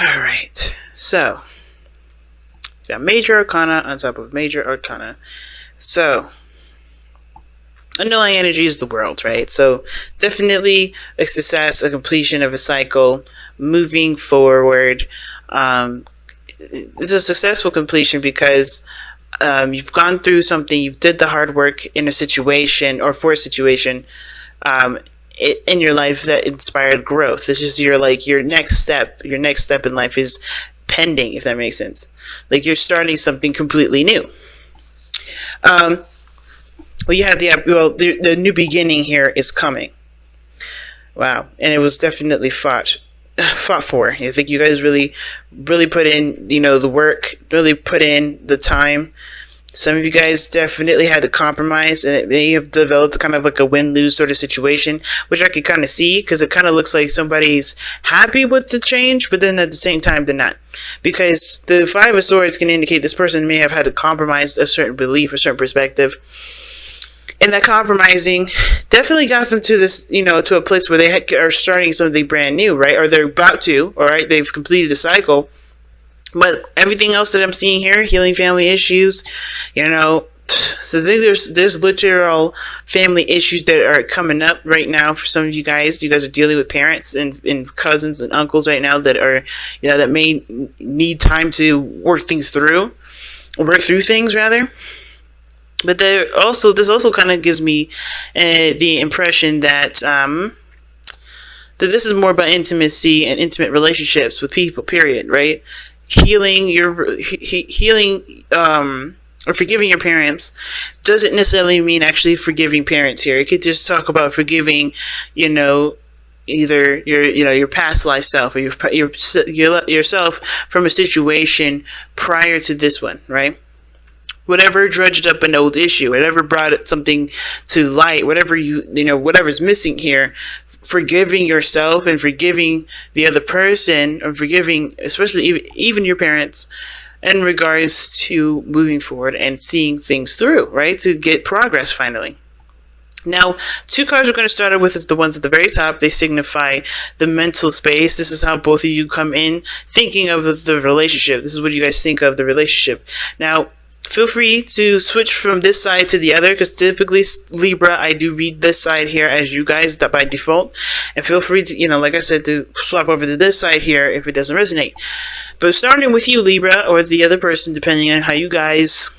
Alright, so got major arcana on top of major arcana. So underlying energy is the world, right? So definitely a success, a completion of a cycle, moving forward. It's a successful completion because you've gone through something, you've did the hard work in a situation or for a situation in your life that inspired growth. This is your next step. Your next step in life is pending, if that makes sense. Like you're starting something completely new. Well, you have the new beginning here is coming. Wow, and it was definitely fought for. I think you guys really put in, the work, really put in the time. Some of you guys definitely had to compromise, and it may have developed kind of like a win-lose sort of situation, which I could kind of see, because it kind of looks like somebody's happy with the change, but then at the same time they're not. Because the Five of Swords can indicate this person may have had to compromise a certain belief, a certain perspective. And that compromising definitely got them to this, to a place where they are starting something brand new, right? Or they're about to, all right? They've completed a cycle. But everything else that I'm seeing here, healing family issues, so I think there's literal family issues that are coming up right now for some of you guys. You guys are dealing with parents and cousins and uncles right now that are, that may need time to work through things rather. But this also kind of gives me the impression that that this is more about intimacy and intimate relationships with people. Period. Right? Healing or forgiving your parents doesn't necessarily mean actually forgiving parents here. It could just talk about forgiving, either your past life self or yourself from a situation prior to this one, right? Whatever dredged up an old issue, whatever brought something to light, whatever whatever's missing here, forgiving yourself and forgiving the other person, or forgiving especially even your parents in regards to moving forward and seeing things through, right? To get progress finally. Now, two cards we're going to start out with is the ones at the very top. They signify the mental space. This is how both of you come in thinking of the relationship. This is what you guys think of the relationship. Now, feel free to switch from this side to the other, because typically Libra, I do read this side here as you guys by default. And feel free to, like I said, to swap over to this side here if it doesn't resonate. But starting with you, Libra, or the other person, depending on how you guys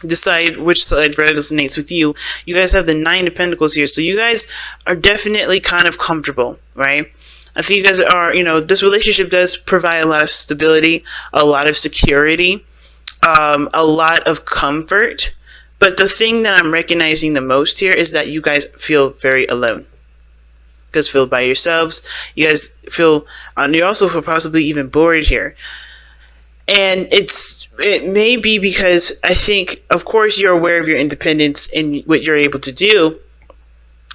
decide which side resonates with you, you guys have the Nine of Pentacles here. So you guys are definitely kind of comfortable, right? I think you guys are, this relationship does provide a lot of stability, a lot of security, a lot of comfort. But the thing that I'm recognizing the most here is that you guys feel very alone. You guys feel by yourselves. You guys feel, you also feel possibly even bored here. And it may be because I think, of course, you're aware of your independence and what you're able to do.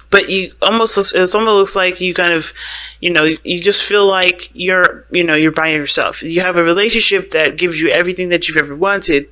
But it almost looks like you kind of, you just feel like you're by yourself. You have a relationship that gives you everything that you've ever wanted,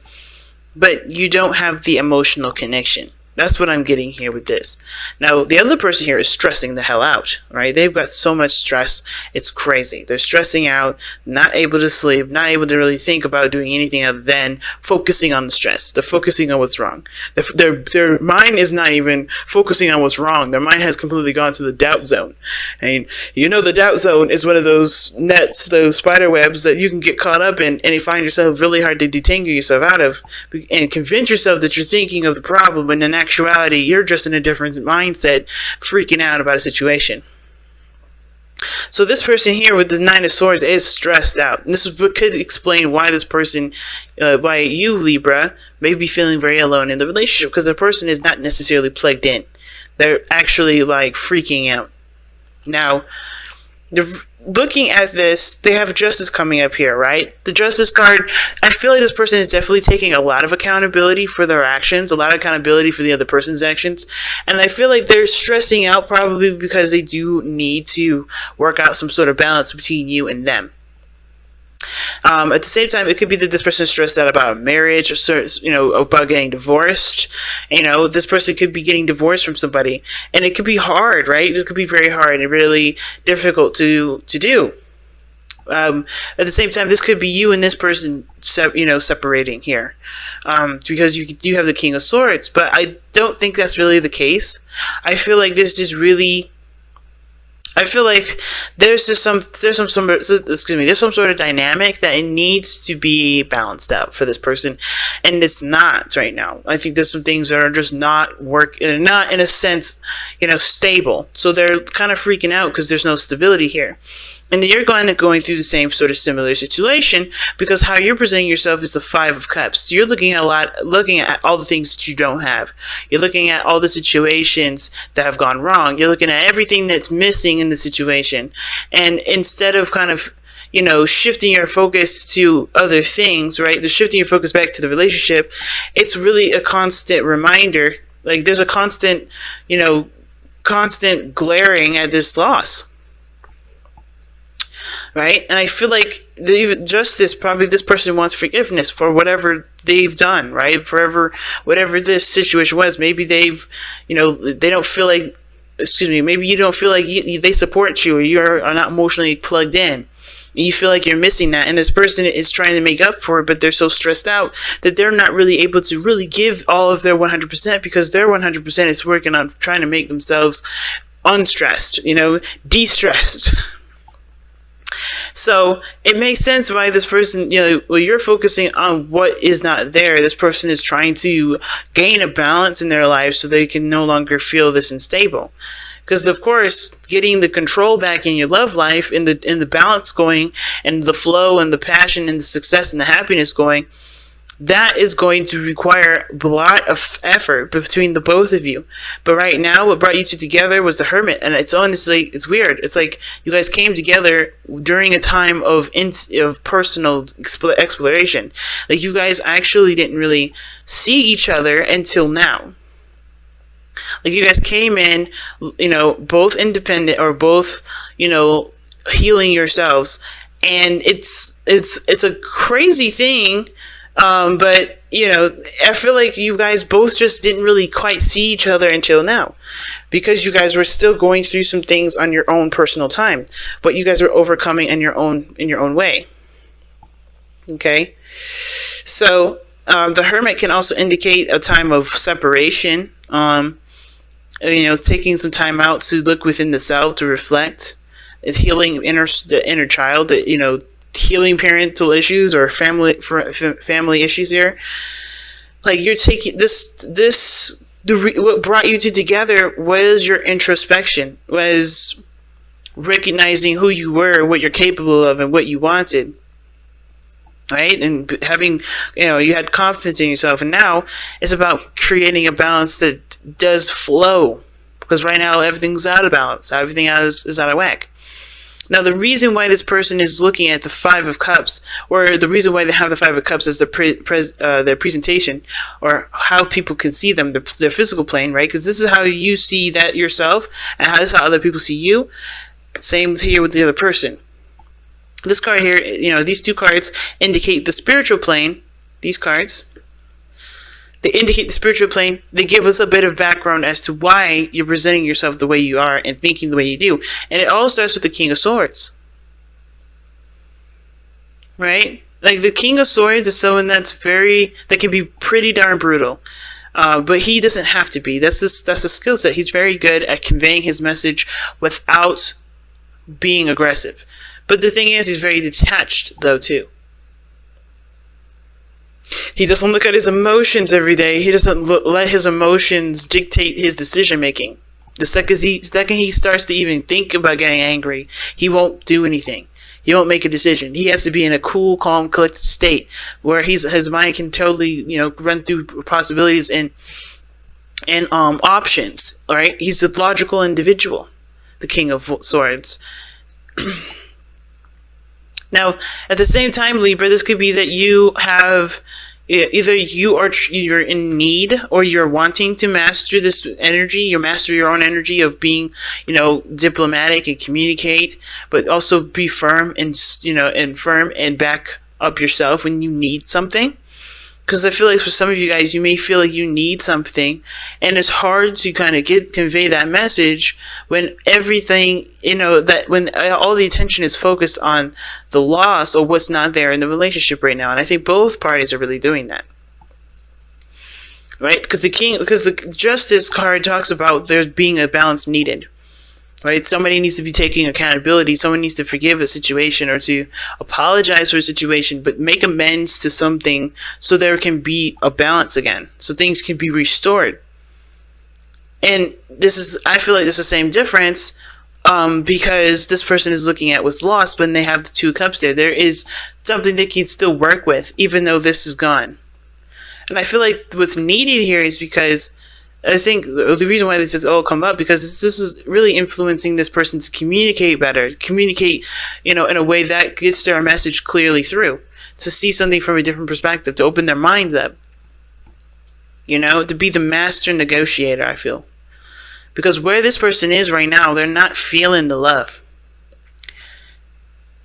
but you don't have the emotional connection. That's what I'm getting here with this. Now, the other person here is stressing the hell out, right? They've got so much stress. It's crazy. They're stressing out, not able to sleep, not able to really think about doing anything other than focusing on the stress. They're focusing on what's wrong. Their mind is not even focusing on what's wrong. Their mind has completely gone to the doubt zone. And the doubt zone is one of those nets, those spider webs that you can get caught up in, and you find yourself really hard to detangle yourself out of and convince yourself that you're thinking of the problem, and in actuality, you're just in a different mindset, freaking out about a situation. So this person here with the Nine of Swords is stressed out. And this is what could explain why this person, why you, Libra, may be feeling very alone in the relationship, because the person is not necessarily plugged in. They're actually like freaking out. Now, looking at this, they have Justice coming up here, right? The Justice card, I feel like this person is definitely taking a lot of accountability for their actions, a lot of accountability for the other person's actions, and I feel like they're stressing out probably because they do need to work out some sort of balance between you and them. At the same time, it could be that this person is stressed out about marriage, or about getting divorced. This person could be getting divorced from somebody, and it could be hard, right? It could be very hard and really difficult to do. At the same time, this could be you and this person, separating here, because you have the King of Swords. But I don't think that's really the case. I feel like this is really. I feel like there's some sort of dynamic that it needs to be balanced out for this person, and it's not right now. I think there's some things that are just not not in a sense, stable. So they're kind of freaking out because there's no stability here. And you're going through the same sort of similar situation, because how you're presenting yourself is the Five of Cups. So you're looking at all the things that you don't have. You're looking at all the situations that have gone wrong. You're looking at everything that's missing in the situation. And instead of kind of, shifting your focus to other things, right? Shifting your focus back to the relationship, it's really a constant reminder. Like there's a constant glaring at this loss. Right? And I feel like probably this person wants forgiveness for whatever they've done, right? Whatever this situation was. Maybe they don't feel like, maybe you don't feel like they support you, or you're not emotionally plugged in. You feel like you're missing that, and this person is trying to make up for it, but they're so stressed out that they're not really able to really give all of their 100%, because their 100% is working on trying to make themselves unstressed, de-stressed. So it makes sense why this person, you're focusing on what is not there. This person is trying to gain a balance in their life so they can no longer feel this unstable. Because of course, getting the control back in your love life, in the balance going, and the flow and the passion and the success and the happiness going, that is going to require a lot of effort between the both of you. But right now, what brought you two together was the Hermit. And it's weird. It's like you guys came together during a time of personal exploration. Like you guys actually didn't really see each other until now. Like you guys came in, both independent, or both, healing yourselves. And it's a crazy thing. But I feel like you guys both just didn't really quite see each other until now, because you guys were still going through some things on your own personal time, but you guys were overcoming in your own way. Okay. So, the Hermit can also indicate a time of separation, taking some time out to look within the self, to reflect. It's healing the inner child, healing parental issues or family issues here. Like you're taking what brought you two together was your introspection, was recognizing who you were, what you're capable of, and what you wanted. Right? And having, you had confidence in yourself, and now it's about creating a balance that does flow, because right now everything's out of balance. Everything is out of whack. Now, the reason why this person is looking at the Five of Cups, or the reason why they have the Five of Cups as their presentation, or how people can see them, their physical plane, right? Because this is how you see that yourself, and this is how other people see you. Same here with the other person. This card here, these two cards indicate the spiritual plane. These cards, they indicate the spiritual plane. They give us a bit of background as to why you're presenting yourself the way you are and thinking the way you do. And it all starts with the King of Swords. Right? Like the King of Swords is someone that can be pretty darn brutal. But he doesn't have to be. That's a skill set. He's very good at conveying his message without being aggressive. But the thing is, he's very detached, though, too. He doesn't look at his emotions every day. He doesn't let his emotions dictate his decision making. The second he starts to even think about getting angry, he won't do anything. He won't make a decision. He has to be in a cool, calm, collected state where his mind can totally, run through possibilities and options. All right, he's a logical individual, the King of Swords. Now, at the same time, Libra, this could be that you have either you're in need, or you're wanting to master this energy. You master your own energy of being, diplomatic and communicate, but also be firm and back up yourself when you need something. Because I feel like for some of you guys, you may feel like you need something, and it's hard to kind of convey that message when everything, that when all the attention is focused on the loss or what's not there in the relationship right now. And I think both parties are really doing that. Right? Because the Justice card talks about there being a balance needed. Right? Somebody needs to be taking accountability. Someone needs to forgive a situation or to apologize for a situation, but make amends to something so there can be a balance again. So things can be restored. And I feel like this is the same difference because this person is looking at what's lost when they have the 2 cups there. There is something they can still work with, even though this is gone. And I feel like what's needed here is because I think the reason why this has all come up, because this is really influencing this person to communicate better, in a way that gets their message clearly through, to see something from a different perspective, to open their minds up, to be the master negotiator, I feel. Because where this person is right now, they're not feeling the love.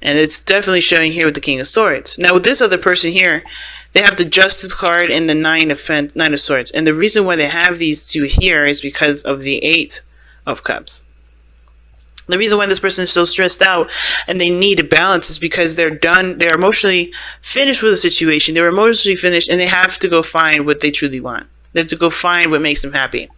And it's definitely showing here with the King of Swords. Now, with this other person here, they have the Justice card and the Nine of Swords. And the reason why they have these 2 here is because of the 8 of Cups. The reason why this person is so stressed out and they need a balance is because they're emotionally finished with the situation. They're emotionally finished, and they have to go find what they truly want. They have to go find what makes them happy.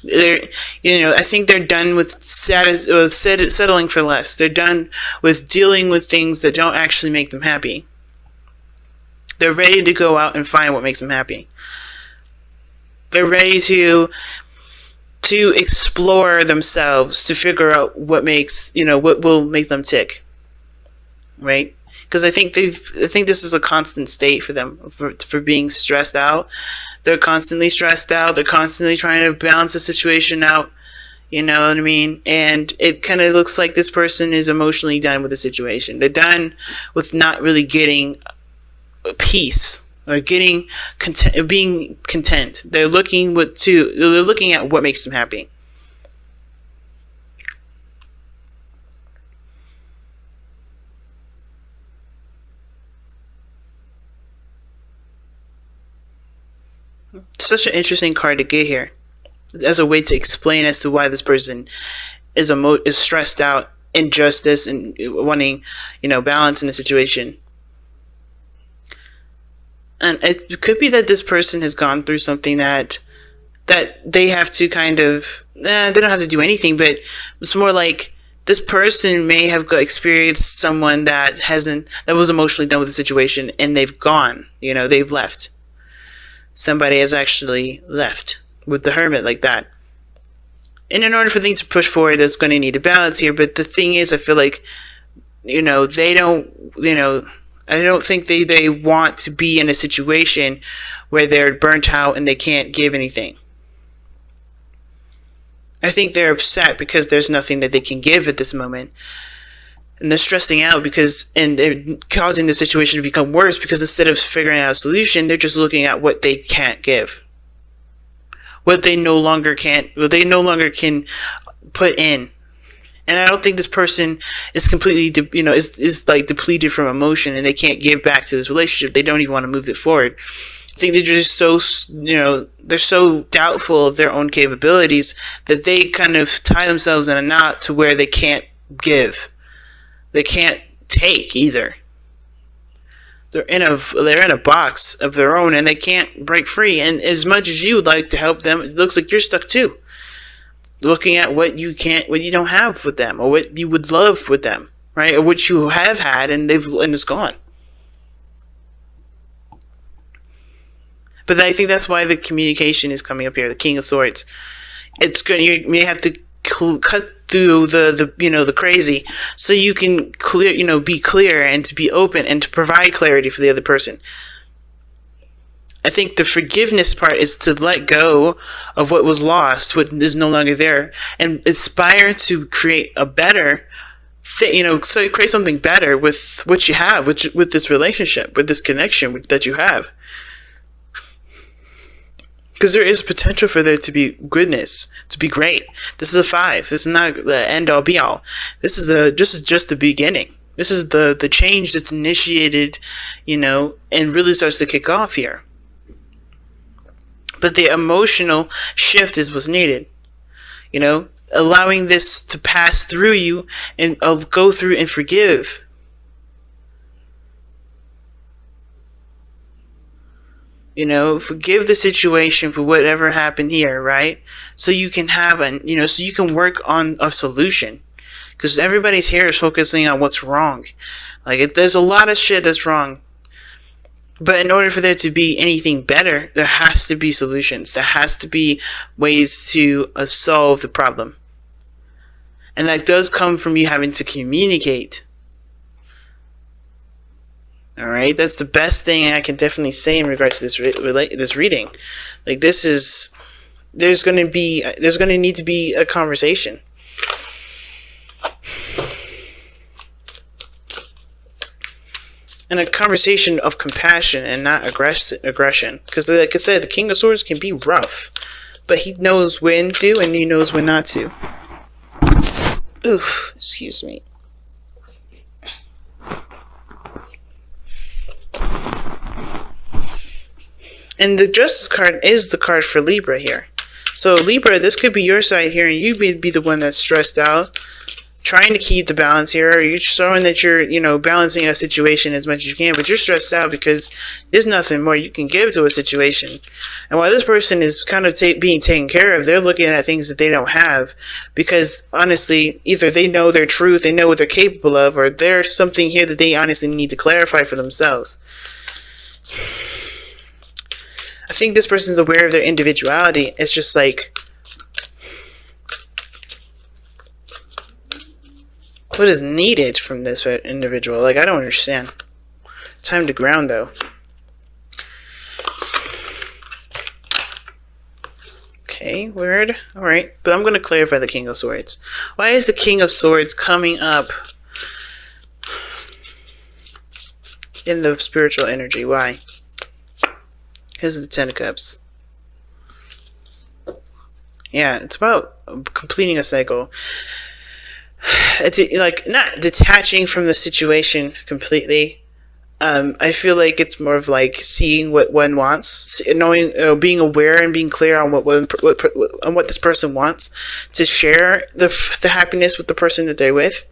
I think they're done with settling for less. They're done with dealing with things that don't actually make them happy. They're ready to go out and find what makes them happy. They're ready to explore themselves, to figure out what will make them tick. Right? Because I think this is a constant state for them, for being stressed out. They're constantly stressed out. They're constantly trying to balance the situation out. You know what I mean? And it kind of looks like this person is emotionally done with the situation. They're done with not really getting peace or being content. They're looking at what makes them happy. Such an interesting card to get here as a way to explain as to why this person is stressed out, injustice, and wanting balance in the situation. And it could be that this person has gone through something that they have to kind of they don't have to do anything, but it's more like this person may have experienced someone that was emotionally done with the situation, and they've gone, they've left. Somebody has actually left with the Hermit like that. And in order for things to push forward, there's going to need a balance here. But the thing is, I feel like, they don't, I don't think they want to be in a situation where they're burnt out and they can't give anything. I think they're upset because there's nothing that they can give at this moment. And they're stressing out and they're causing the situation to become worse because instead of figuring out a solution, they're just looking at what they can't give. What they no longer can put in. And I don't think this person is completely, is like depleted from emotion and they can't give back to this relationship. They don't even want to move it forward. I think they're just so, they're so doubtful of their own capabilities that they kind of tie themselves in a knot to where they can't give. They can't take either. They're in a box of their own and they can't break free. And as much as you would like to help them, it looks like you're stuck too. Looking at what you don't have with them, or what you would love with them, right? Or what you have had and it's gone. But I think that's why the communication is coming up here. The King of Swords. It's good. You may have to cut through the crazy so you can be clear and to be open and to provide clarity for the other person. I think the forgiveness part is to let go of what was lost, what is no longer there, and aspire to create a better thing, so create something better with what you have, with this relationship, with this connection that you have. Because there is potential for there to be goodness, to be great. This is a 5. This is not the end all be all. This is just the beginning. This is the change that's initiated, and really starts to kick off here. But the emotional shift is what's needed. Allowing this to pass through you and go through and forgive. Forgive the situation for whatever happened here, right? So you can have so you can work on a solution. Because everybody's here is focusing on what's wrong. There's a lot of shit that's wrong. But in order for there to be anything better, there has to be solutions. There has to be ways to solve the problem. And that does come from you having to communicate. Alright, that's the best thing I can definitely say in regards to this reading. There's going to need to be a conversation. And a conversation of compassion and not aggression. Because like I said, the King of Swords can be rough. But he knows when to and he knows when not to. Oof, excuse me. And the Justice card is the card for Libra here. So Libra, this could be your side here, and you be the one that's stressed out, trying to keep the balance here. Or you're showing that you're, balancing a situation as much as you can, but you're stressed out because there's nothing more you can give to a situation. And while this person is kind of being taken care of, they're looking at things that they don't have, because honestly, either they know their truth, they know what they're capable of, or there's something here that they honestly need to clarify for themselves. I think this person's aware of their individuality. It's just like, what is needed from this individual? I don't understand. Time to ground, though. Okay, weird. Alright, but I'm going to clarify the King of Swords. Why is the King of Swords coming up in the spiritual energy? Why? Here's the Ten of Cups. Yeah, it's about completing a cycle. It's not detaching from the situation completely. I feel like it's more of seeing what one wants, knowing, being aware and being clear on what this person wants, to share the happiness with the person that they're with,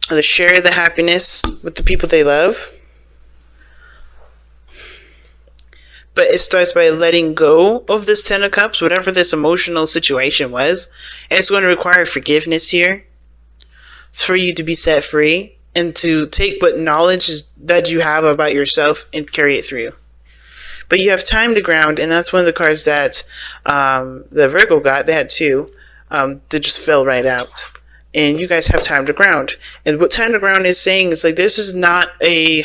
or to share the happiness with the people they love. But it starts by letting go of this Ten of Cups, whatever this emotional situation was. And it's going to require forgiveness here for you to be set free and to take what knowledge that you have about yourself and carry it through. But you have time to ground, and that's one of the cards that the Virgo got. They had two that just fell right out. And you guys have time to ground. And what time to ground is saying is this is not a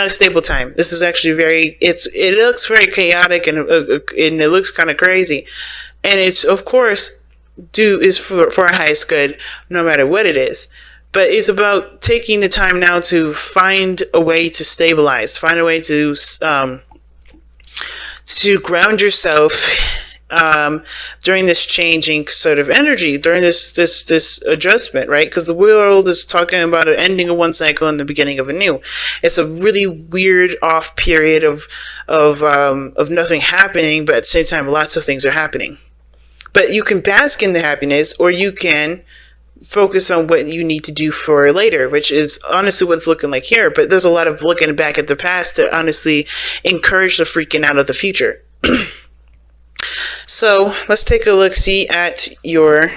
stable time. This is actually it looks very chaotic and it looks kind of crazy. And it's, of course, is for our highest good, no matter what it is. But it's about taking the time now to find a way to stabilize, find a way to ground yourself during this changing sort of energy, during this adjustment, right? Because the world is talking about an ending of one cycle and the beginning of a new. It's a really weird off period of nothing happening, but at the same time, lots of things are happening. But you can bask in the happiness, or you can focus on what you need to do for later, which is honestly what it's looking like here. But there's a lot of looking back at the past to honestly encourage the freaking out of the future. So let's take a look, see at your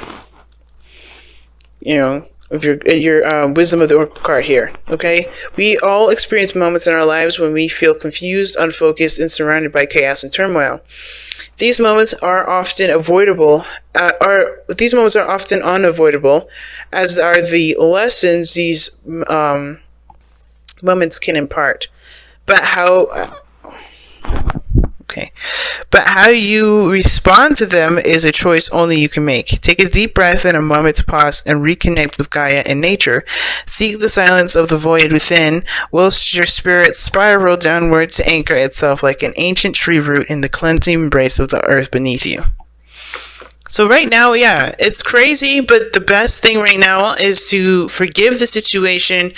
wisdom of the Oracle card here. Okay, we all experience moments in our lives when we feel confused, unfocused, and surrounded by chaos and turmoil. These moments are often unavoidable, as are the lessons these moments can impart. But how you respond to them is a choice only you can make. Take a deep breath and a moment to pause and reconnect with Gaia and nature. Seek the silence of the void within, whilst your spirit spirals downward to anchor itself like an ancient tree root in the cleansing embrace of the earth beneath you. So right now, yeah, it's crazy, but the best thing right now is to forgive the situation.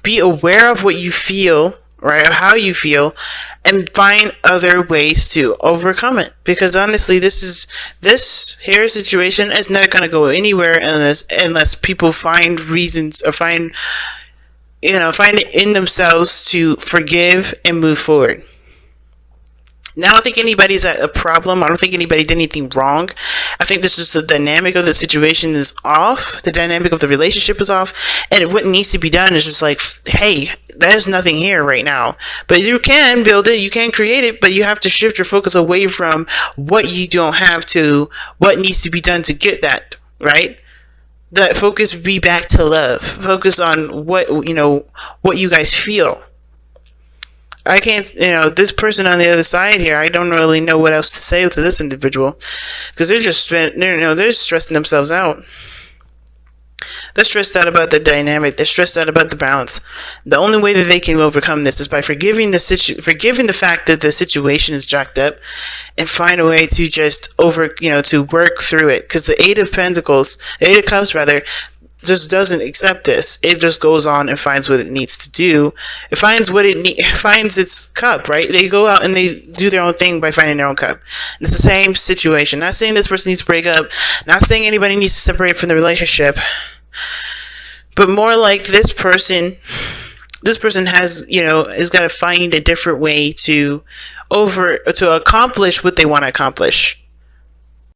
Be aware of what you feel, right? Of how you feel, and find other ways to overcome it. Because honestly, this here situation is not going to go anywhere unless people find reasons or find it in themselves to forgive and move forward. Now, I don't think anybody's at a problem. I don't think anybody did anything wrong. I think this is the dynamic of the situation is off. The dynamic of the relationship is off. And what needs to be done is just like, hey, there's nothing here right now. But you can build it. You can create it. But you have to shift your focus away from what you don't have to what needs to be done to get that, right? That focus be back to love. Focus on what you guys feel. I can't, this person on the other side here, I don't really know what else to say to this individual, because they're stressing themselves out. They're stressed out about the dynamic. They're stressed out about the balance. The only way that they can overcome this is by forgiving the fact that the situation is jacked up, and find a way to just to work through it. Because the Eight of Cups rather, just doesn't accept this. It just goes on and finds what it needs to do. It finds finds its cup, right? They go out and they do their own thing by finding their own cup. And it's the same situation. Not saying this person needs to break up. Not saying anybody needs to separate from the relationship. But more like this person has, is got to find a different way to accomplish what they want to accomplish.